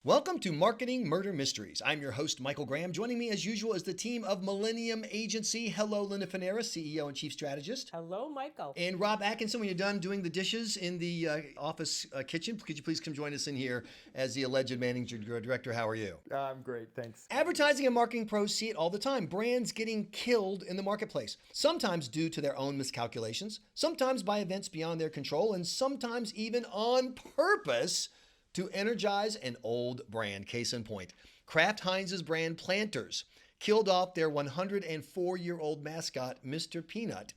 Welcome to Marketing Murder Mysteries. I'm your host, Michael Graham. Joining me as usual is the team of Millennium Agency. Hello, Linda Fanera, CEO and Chief Strategist. Hello, Michael. And Rob Atkinson, when you're done doing the dishes in the office kitchen, could you please come join us in here as the alleged managing director? How are you? I'm great, thanks. Advertising and marketing pros see it all the time. Brands getting killed in the marketplace, sometimes due to their own miscalculations, sometimes by events beyond their control, and sometimes even on purpose to energize an old brand. Case in point, Kraft Heinz's brand Planters killed off their 104-year-old mascot, Mr. Peanut,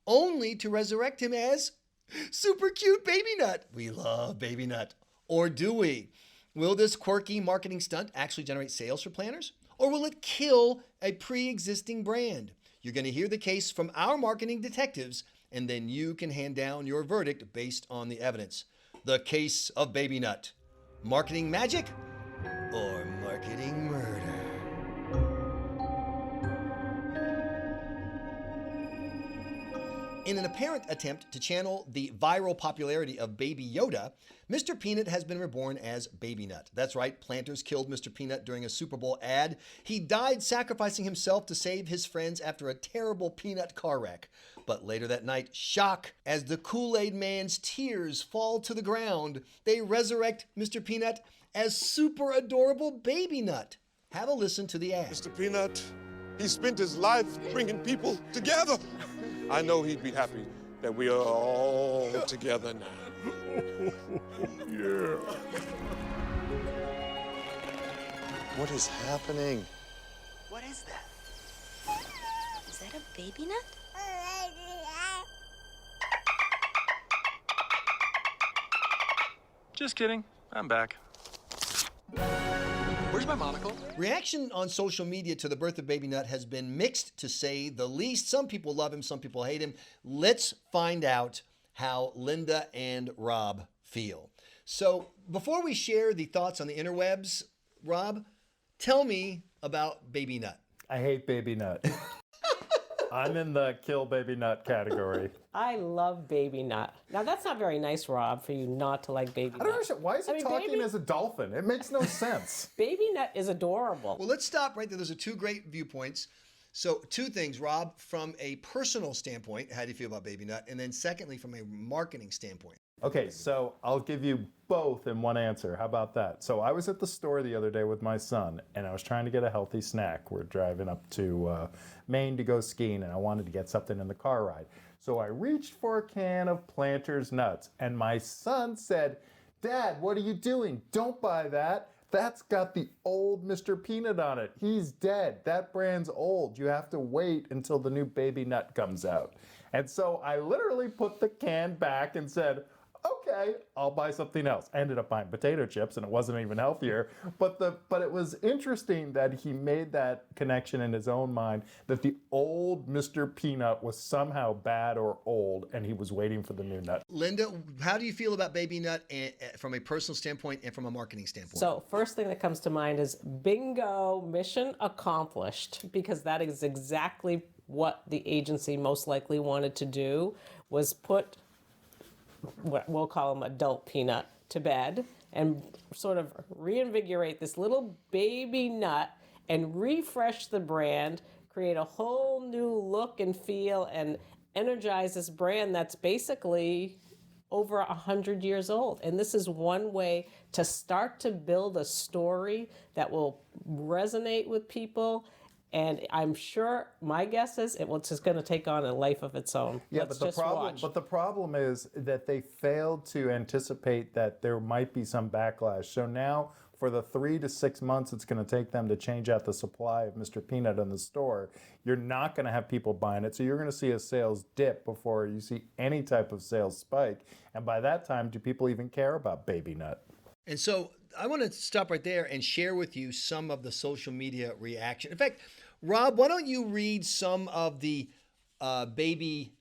only to resurrect him as super cute Baby Nut. We love Baby Nut. Or do we? Will this quirky marketing stunt actually generate sales for Planters? Or will it kill a pre-existing brand? You're going to hear the case from our marketing detectives, and then you can hand down your verdict based on the evidence. The case of Baby Nut. Marketing magic or marketing murder? In an apparent attempt to channel the viral popularity of Baby Yoda, Mr. Peanut has been reborn as Baby Nut. That's right, Planters killed Mr. Peanut during a Super Bowl ad. He died sacrificing himself to save his friends after a terrible peanut car wreck. But later that night, shock, as the Kool-Aid Man's tears fall to the ground, they resurrect Mr. Peanut as super adorable Baby Nut. Have a listen to the ad. Mr. Peanut, he spent his life bringing people together. I know he'd be happy that we are all together now. Yeah. What is happening? What is that? Is that a baby nut? Just kidding. I'm back. Where's my monocle? Reaction on social media to the birth of Baby Nut has been mixed, to say the least. Some people love him, some people hate him. Let's find out how Linda and Rob feel. So before we share the thoughts on the interwebs, Rob, tell me about Baby Nut. I hate Baby Nut. I'm in the kill Baby Nut category. I love Baby Nut. Now, that's not very nice, Rob, for you not to like Baby I Nut. don't understand. Why is he talking Baby, as a dolphin? It makes no sense. Baby Nut is adorable. Well, let's stop right there. Those are two great viewpoints. So two things, Rob, from a personal standpoint, how do you feel about Baby Nut? And then secondly, from a marketing standpoint. Okay, so I'll give you both in one answer. How about that? So I was at the store the other day with my son, and I was trying to get a healthy snack. We're driving up to Maine to go skiing, and I wanted to get something in the car ride. So I reached for a can of Planters nuts, and my son said, "Dad, what are you doing? Don't buy that. That's got the old Mr. Peanut on it. He's dead. That brand's old. You have to wait until the new Baby Nut comes out." And so I literally put the can back and said, okay, I'll buy something else. I ended up buying potato chips, and it wasn't even healthier. But it was interesting that he made that connection in his own mind that the old Mr. Peanut was somehow bad or old, and he was waiting for the new nut. Linda, how do you feel about Baby Nut from a personal standpoint and from a marketing standpoint? So first thing that comes to mind is bingo, mission accomplished, because that is exactly what the agency most likely wanted to do, was put what we'll call him adult Peanut to bed and sort of reinvigorate this little Baby Nut and refresh the brand, create a whole new look and feel, and energize this brand that's basically over 100 years old. And this is one way to start to build a story that will resonate with people. And I'm sure, my guess is, it's just going to take on a life of its own. Yeah, Let's but just watch. the problem is that they failed to anticipate that there might be some backlash. So now, for the 3 to 6 months it's going to take them to change out the supply of Mr. Peanut in the store, you're not going to have people buying it. So you're going to see a sales dip before you see any type of sales spike. And by that time, do people even care about Baby Nut? And so I want to stop right there and share with you some of the social media reaction. In fact, Rob, why don't you read some of the Baby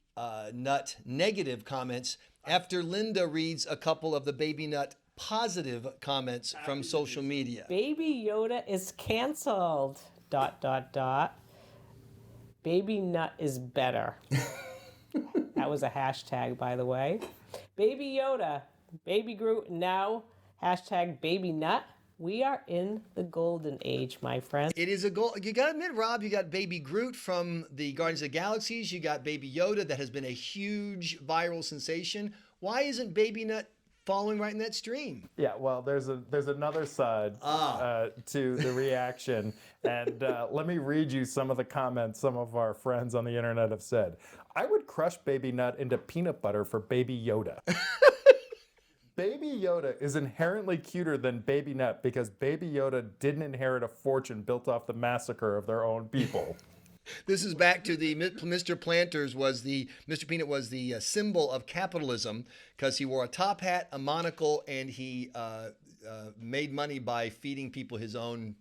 Nut negative comments after Linda reads a couple of the Baby Nut positive comments from social media. Baby Yoda is canceled. ... Baby Nut is better. That was a hashtag, by the way. Baby Yoda, Baby Groot, now hashtag Baby Nut. We are in the golden age, my friend. It is a goal. You got to admit, Rob, you got Baby Groot from the Guardians of the Galaxies. You got Baby Yoda that has been a huge viral sensation. Why isn't Baby Nut following right in that stream? Yeah, well, there's another side to the reaction, and let me read you some of the comments some of our friends on the internet have said. I would crush Baby Nut into peanut butter for Baby Yoda. Baby Yoda is inherently cuter than Baby Nut because Baby Yoda didn't inherit a fortune built off the massacre of their own people. This is back to the Mr. Mr. Peanut was the symbol of capitalism because he wore a top hat, a monocle, and he made money by feeding people his own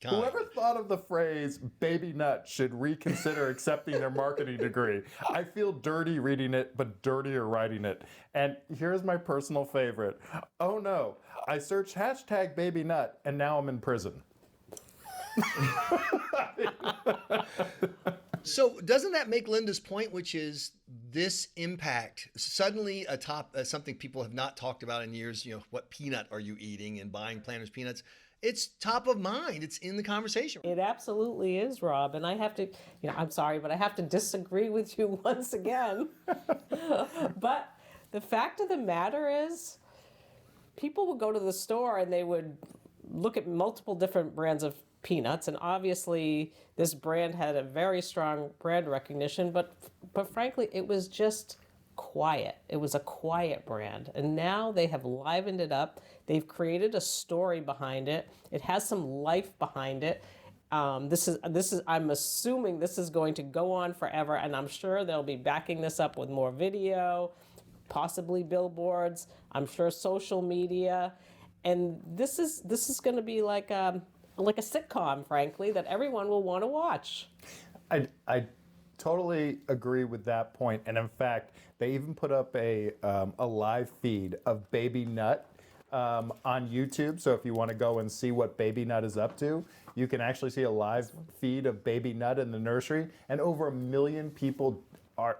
kind. Whoever thought of the phrase Baby Nut should reconsider accepting their marketing degree. I feel dirty reading it, but dirtier writing it. And here's my personal favorite. Oh no, I searched hashtag Baby Nut and now I'm in prison. So doesn't that make Linda's point, which is this impact suddenly something people have not talked about in years? You know, what peanut are you eating and buying Planters peanuts? It's top of mind. It's in the conversation. It absolutely is, Rob. And I have to, I'm sorry, but I have to disagree with you once again. But the fact of the matter is, people would go to the store and they would look at multiple different brands of peanuts, and obviously this brand had a very strong brand recognition, but frankly, it was just quiet. It was a quiet brand, and now they have livened it up. They've created a story behind it. It has some life behind it. This is. I'm assuming this is going to go on forever, and I'm sure they'll be backing this up with more video, possibly billboards. I'm sure social media, and this is going to be like a sitcom, frankly, that everyone will want to watch. I totally agree with that point, and in fact, they even put up a live feed of Baby Nut on YouTube. So if you want to go and see what Baby Nut is up to, you can actually see a live feed of Baby Nut in the nursery, and over 1 million people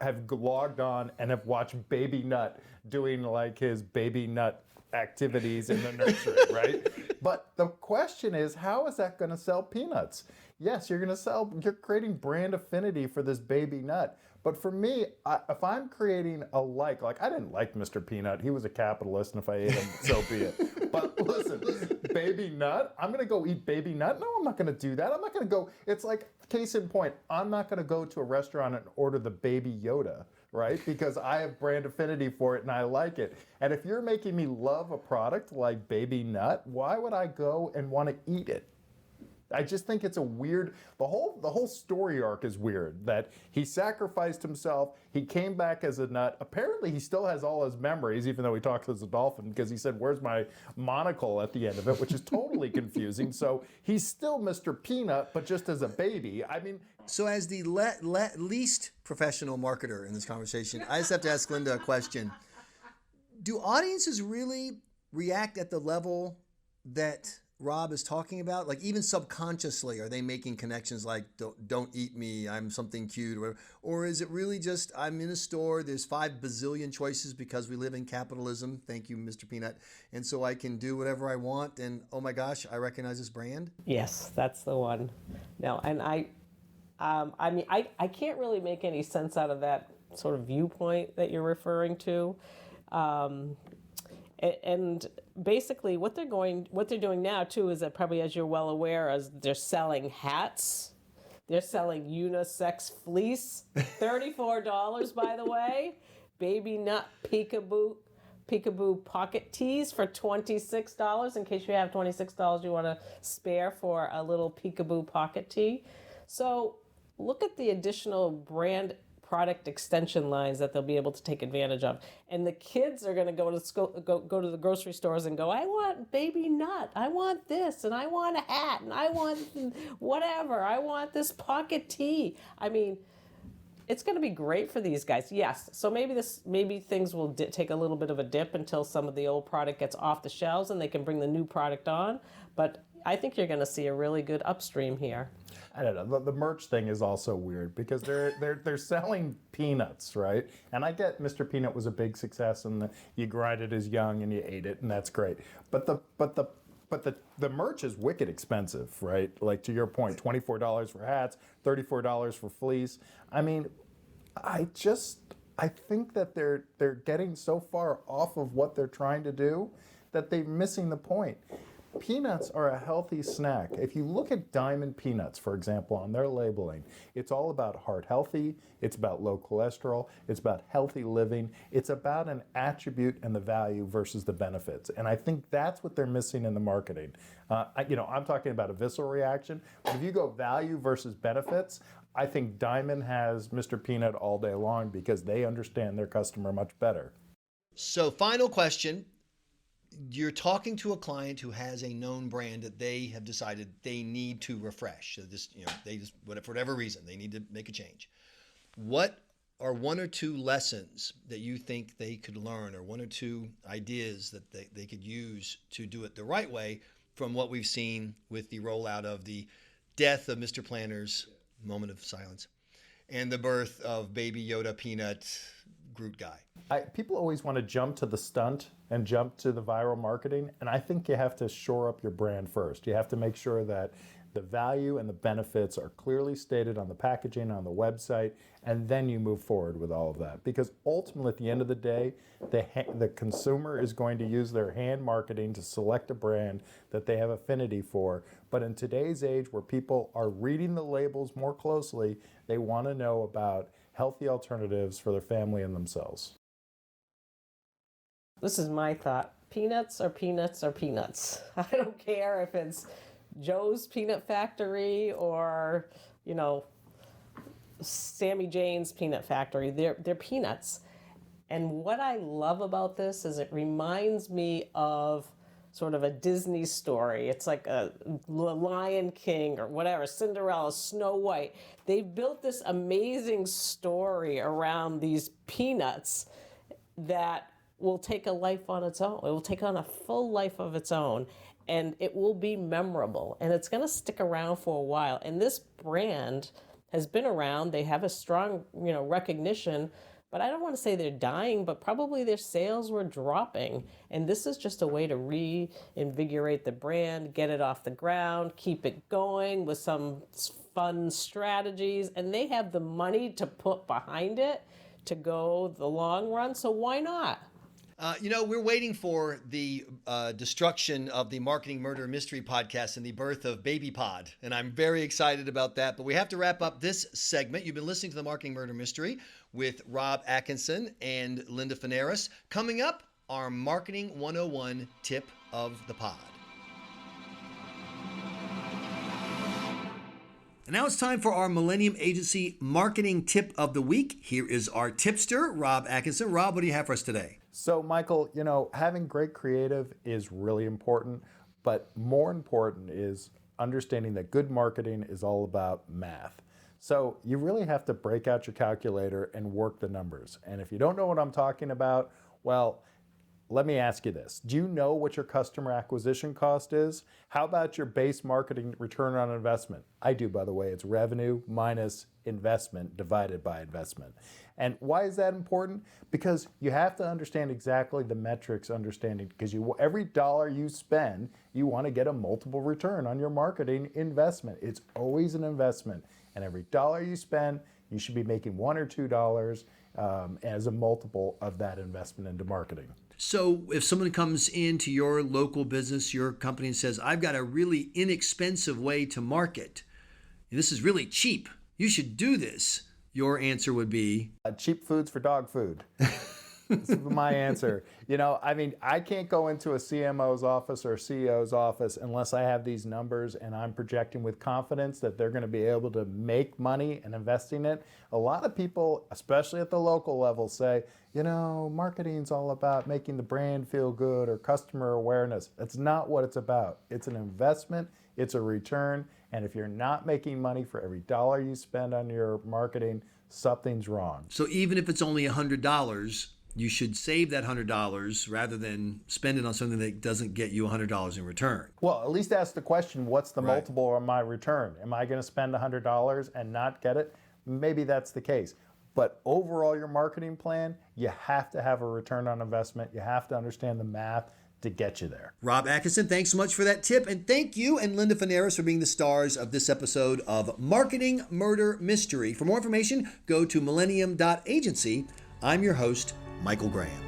have logged on and have watched Baby Nut doing like his Baby Nut activities in the nursery, right? But the question is, how is that going to sell peanuts? Yes, you're creating brand affinity for this Baby Nut. But for me, if I'm creating a like I didn't like Mr. Peanut. He was a capitalist, and if I ate him, so be it. But listen, Baby Nut, I'm going to go eat Baby Nut? No, I'm not going to do that. I'm not going to go, it's like, case in point, I'm not going to go to a restaurant and order the Baby Yoda, right? Because I have brand affinity for it and I like it. And if you're making me love a product like Baby Nut, why would I go and want to eat it? I just think it's a weird, the whole story arc is weird, that he sacrificed himself, he came back as a nut. Apparently he still has all his memories, even though he talks as a dolphin, because he said, where's my monocle at the end of it, which is totally confusing. So he's still Mr. Peanut, but just as a baby. I mean, so as the least professional marketer in this conversation, I just have to ask Linda a question. Do audiences really react at the level that Rob is talking about? Like, even subconsciously, are they making connections like, don't eat me, I'm something cute, or whatever? Or is it really just, I'm in a store, there's 5 bazillion choices because we live in capitalism, thank you, Mr. Peanut, and so I can do whatever I want, and oh my gosh, I recognize this brand? Yes, that's the one. No, and I mean, I can't really make any sense out of that sort of viewpoint that you're referring to. And basically what they're doing now too is that, probably as you're well aware, is they're selling hats. They're selling unisex fleece, $34 by the way. Baby Nut peekaboo pocket tees for $26, in case you have $26 you want to spare for a little peekaboo pocket tee. So look at the additional brand product extension lines that they'll be able to take advantage of. And the kids are going to go to the grocery stores and go, I want Baby Nut, I want this, and I want a hat, and I want whatever, I want this pocket tee. I mean, it's going to be great for these guys. Yes, so maybe things will take a little bit of a dip until some of the old product gets off the shelves and they can bring the new product on. But I think you're going to see a really good upstream here. I don't know. The merch thing is also weird because they're selling peanuts, right? And I get Mr. Peanut was a big success, and you grind it as young and you ate it, and that's great. But the But the merch is wicked expensive, right? Like to your point, $24 for hats, $34 for fleece. I mean, I think that they're getting so far off of what they're trying to do that they're missing the point. Peanuts are a healthy snack. If you look at Diamond Peanuts, for example, on their labeling, it's all about heart healthy, it's about low cholesterol, it's about healthy living, it's about an attribute and the value versus the benefits. And I think that's what they're missing in the marketing. I'm talking about a visceral reaction, but if you go value versus benefits, I think Diamond has Mr. Peanut all day long because they understand their customer much better. So final question. You're talking to a client who has a known brand that they have decided they need to refresh. So for whatever reason, they need to make a change. What are one or two lessons that you think they could learn, or one or two ideas that they could use to do it the right way from what we've seen with the rollout of the death of Mr. Planner's moment of silence and the birth of Baby Yoda Peanut Groot guy? People always want to jump to the stunt and jump to the viral marketing, and I think you have to shore up your brand first. You have to make sure that the value and the benefits are clearly stated on the packaging, on the website, and then you move forward with all of that. Because ultimately, at the end of the day, the consumer is going to use their hand marketing to select a brand that they have affinity for. But in today's age where people are reading the labels more closely, they want to know about healthy alternatives for their family and themselves. This is my thought. Peanuts are peanuts are peanuts. I don't care if it's Joe's Peanut Factory or, Sammy Jane's Peanut Factory. They're peanuts. And what I love about this is it reminds me of sort of a Disney story. It's like a Lion King or whatever, Cinderella, Snow White. They've built this amazing story around these peanuts that will take a life on its own. It will take on a full life of its own, and it will be memorable, and it's going to stick around for a while. And this brand has been around. They have a strong, recognition, but I don't want to say they're dying, but probably their sales were dropping. And this is just a way to reinvigorate the brand, get it off the ground, keep it going with some fun strategies. And they have the money to put behind it to go the long run. So why not? We're waiting for the destruction of the Marketing Murder Mystery podcast and the birth of Baby Pod. And I'm very excited about that. But we have to wrap up this segment. You've been listening to the Marketing Murder Mystery with Rob Atkinson and Linda Fanaris. Coming up, our Marketing 101 tip of the pod. And now it's time for our Millennium Agency Marketing Tip of the Week. Here is our tipster, Rob Atkinson. Rob, what do you have for us today? So, Michael, having great creative is really important, but more important is understanding that good marketing is all about math. So you really have to break out your calculator and work the numbers. And if you don't know what I'm talking about, well, let me ask you this. Do you know what your customer acquisition cost is? How about your base marketing return on investment? I do, by the way. It's revenue minus investment divided by investment. And why is that important? Because you have to understand exactly the metrics, because every dollar you spend, you want to get a multiple return on your marketing investment. It's always an investment. And every dollar you spend, you should be making $1 or $2 as a multiple of that investment into marketing. So if someone comes into your local business, your company, and says, I've got a really inexpensive way to market, this is really cheap, you should do this, your answer would be? Cheap food's for dog food. This is my answer. I can't go into a CMO's office or a CEO's office unless I have these numbers and I'm projecting with confidence that they're going to be able to make money and investing it. A lot of people, especially at the local level, say, marketing's all about making the brand feel good or customer awareness. That's not what it's about. It's an investment, it's a return, and if you're not making money for every dollar you spend on your marketing, something's wrong. So even if it's only $100, you should save that $100 rather than spend it on something that doesn't get you $100 in return. Well, at least ask the question, what's the multiple of my return? Am I going to spend $100 and not get it? Maybe that's the case. But overall, your marketing plan, you have to have a return on investment. You have to understand the math to get you there. Rob Atkinson, thanks so much for that tip. And thank you and Linda Faneras for being the stars of this episode of Marketing Murder Mystery. For more information, go to millennium.agency. I'm your host, Michael Graham.